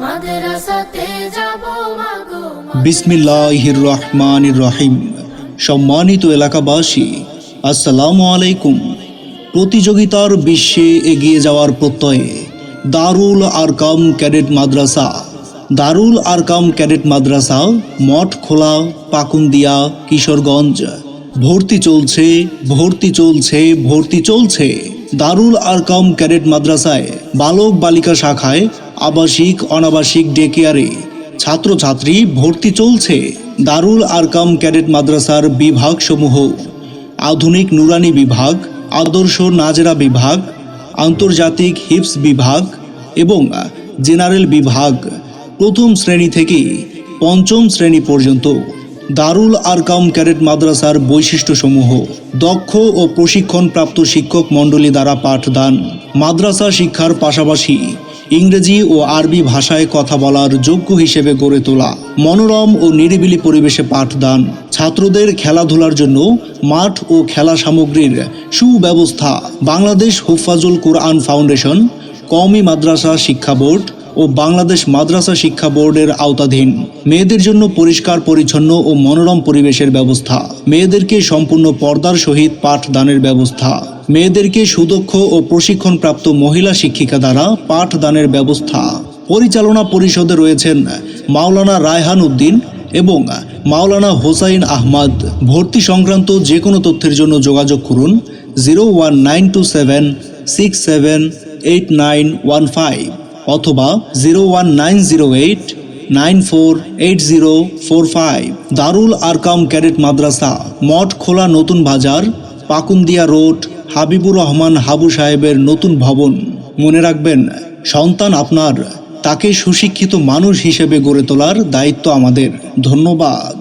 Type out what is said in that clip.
মাদ্রাসাতে যাব মাগো। বিসমিল্লাহির রহমানির রহিম। সম্মানিত এলাকাবাসী, আসসালামু আলাইকুম। প্রতিযোগিতার বিশ্বে এগিয়ে যাওয়ার প্রত্যয়ে দারুল আরকাম ক্যাডেট মাদ্রাসা, দারুল আরকাম ক্যাডেট মাদ্রাসা, মঠখোলা, পাকুন্দিয়া, কিশোরগঞ্জ। ভর্তি চলছে, ভর্তি চলছে, ভর্তি চলছে। দারুল আরকাম ক্যাডেট মাদ্রাসায় বালক বালিকা শাখায় আবাসিক অনাবাসিক ডে কেয়ারে ছাত্রছাত্রী ভর্তি চলছে। দারুল আরকাম ক্যাডেট মাদ্রাসার বিভাগসমূহ: আধুনিক নুরানি বিভাগ, আদর্শ নাজেরা বিভাগ, আন্তর্জাতিক হিফজ বিভাগ এবং জেনারেল বিভাগ। প্রথম শ্রেণী থেকে পঞ্চম শ্রেণী পর্যন্ত। দারুল আরকাম ক্যাডেট মাদ্রাসার বৈশিষ্ট্যসমূহ: দক্ষ ও প্রশিক্ষণপ্রাপ্ত শিক্ষক মণ্ডলী দ্বারা পাঠদান, মাদ্রাসা শিক্ষার পাশাপাশি ইংরেজি ও আরবি ভাষায় কথা বলার যোগ্য হিসেবে গড়ে তোলা, মনোরম ও নিরিবিলি পরিবেশে পাঠদান, ছাত্রদের খেলাধুলার জন্য মাঠ ও খেলা সামগ্রীর সুব্যবস্থা। বাংলাদেশ হুফাজুল কুরআন ফাউন্ডেশন, কওমি মাদ্রাসা শিক্ষা বোর্ড ও বাংলাদেশ মাদ্রাসা শিক্ষা বোর্ডের আওতাধীন। মেয়েদের জন্য পরিষ্কার পরিচ্ছন্ন ও মনোরম পরিবেশের ব্যবস্থা, মেয়েদেরকে সম্পূর্ণ পর্দার সহিত পাঠদানের ব্যবস্থা, মেয়েদেরকে সুদক্ষ ও প্রশিক্ষণপ্রাপ্ত মহিলা শিক্ষিকা দ্বারা পাঠদানের ব্যবস্থা। পরিচালনা পরিষদে রয়েছেন মাওলানা রায়হান উদ্দিন এবং মাওলানা হোসাইন আহমদ। ভর্তি সংক্রান্ত যে কোনো তথ্যের জন্য যোগাযোগ করুন 01927678915 অথবা 01908948045। দারুল আরকাম ক্যাডেট মাদ্রাসা, মঠখোলা, নতুন বাজার, পাকুন্দিয়া রোড, হাবিবুর রহমান হাবু সাহেবের নতুন ভবন। মনে রাখবেন, সন্তান আপনার, তাকে সুশিক্ষিত মানুষ হিসেবে গড়ে তোলার দায়িত্ব আমাদের। ধন্যবাদ।